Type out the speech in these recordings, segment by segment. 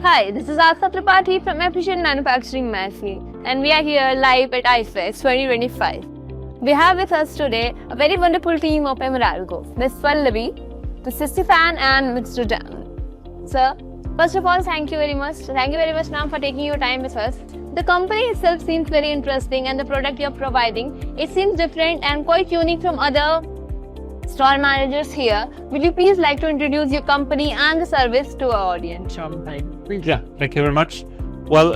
Hi, this is Asa Tripathi from Efficient Manufacturing Mahfi, and we are here live at iPhex 2025. We have with us today a very wonderful team of Emeralgo, Ms. Pallavi, Mr. Stefan and Mr. Dan. Sir, first of all, thank you very much. Thank you very much, ma'am, for taking your time with us. The company itself seems very interesting, and the product you're providing, it seems different and quite unique from other store managers here. Would you please like to introduce your company and the service to our audience? Yeah, thank you very much. Well,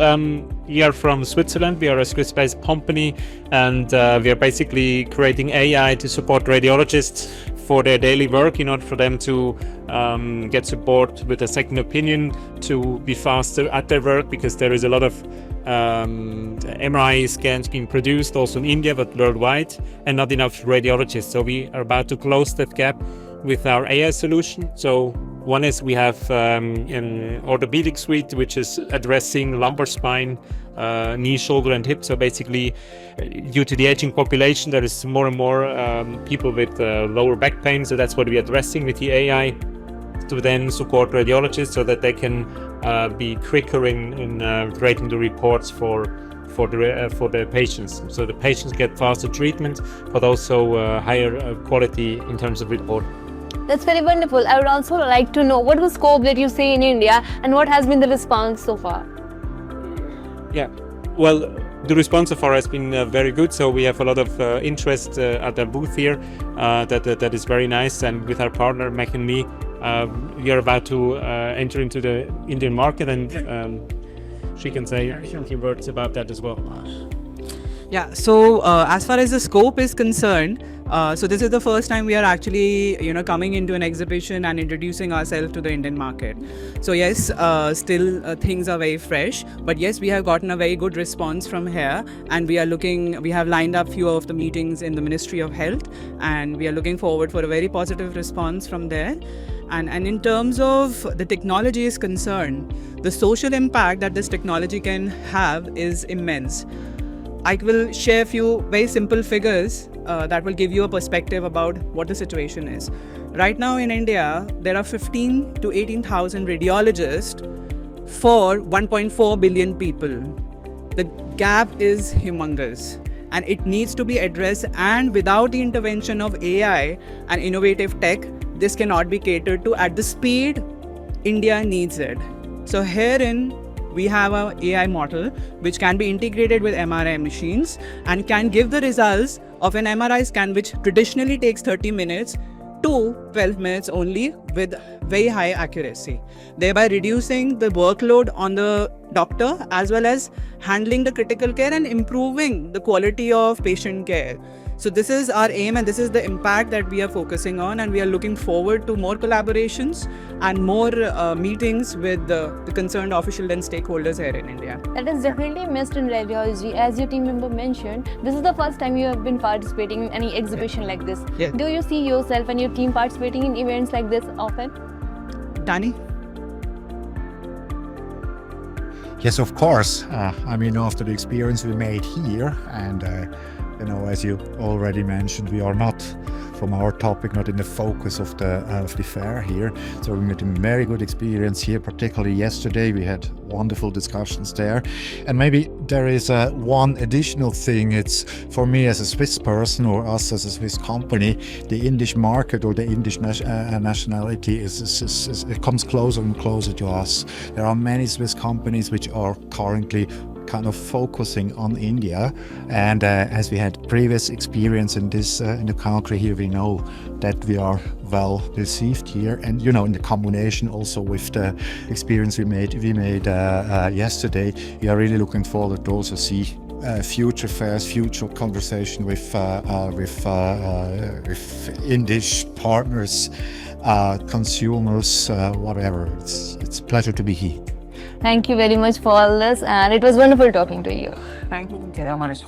we are from Switzerland. We are a Swiss-based company, and we are basically creating AI to support radiologists for their daily work in order for them to get support with a second opinion, to be faster at their work, because there is a lot of MRI scans being produced also in India but worldwide, and not enough radiologists. So we are about to close that gap with our AI solution. So one is we have an orthopedic suite which is addressing lumbar spine, knee, shoulder and hip. So basically, due to the aging population, there is more and more people with lower back pain. So that's what we're addressing with the AI, to then support radiologists so that they can be quicker in creating the reports for the patients. So the patients get faster treatment, but also higher quality in terms of report. That's very wonderful. I would also like to know what was scope that you see in India and what has been the response so far? Yeah, well, the response so far has been very good. So we have a lot of interest at our booth here. That is very nice. And with our partner Mac and Me, we are about to enter into the Indian market, and she can say a few words about that as well. Yeah, so as far as the scope is concerned, so this is the first time we are actually, coming into an exhibition and introducing ourselves to the Indian market. So yes, still things are very fresh, but yes, we have gotten a very good response from here, and we have lined up few of the meetings in the Ministry of Health, and we are looking forward for a very positive response from there. And in terms of the technology is concerned, the social impact that this technology can have is immense. I will share a few very simple figures that will give you a perspective about what the situation is. Right now in India, there are 15 to 18,000 radiologists for 1.4 billion people. The gap is humongous, and it needs to be addressed, and without the intervention of AI and innovative tech, this cannot be catered to at the speed India needs it. So herein, we have an AI model which can be integrated with MRI machines and can give the results of an MRI scan, which traditionally takes 30 minutes to 12 minutes only, with very high accuracy, thereby reducing the workload on the doctor as well as handling the critical care and improving the quality of patient care. So this is our aim, and this is the impact that we are focusing on, and we are looking forward to more collaborations and more meetings with the concerned officials and stakeholders here in India. That is definitely missed in radiology. As your team member mentioned, this is the first time you have been participating in any exhibition like this. Yeah. Do you see yourself and your team participating in events like this often? Danny? Yes, of course. After the experience we made here, and as you already mentioned, we are not, from our topic, not in the focus of the fair here. So we made a very good experience here, particularly yesterday. We had wonderful discussions there. And maybe there is one additional thing. It's for me as a Swiss person, or us as a Swiss company, the Indian market or the Indian nationality it comes closer and closer to us. There are many Swiss companies which are currently kind of focusing on India, and as we had previous experience in the country here, we know that we are well received here, and in the combination also with the experience we made yesterday, we are really looking forward to also see future fairs, future conversation with Indian partners, consumers, whatever. It's a pleasure to be here. Thank you very much for all this, and it was wonderful talking to you. Thank you very much.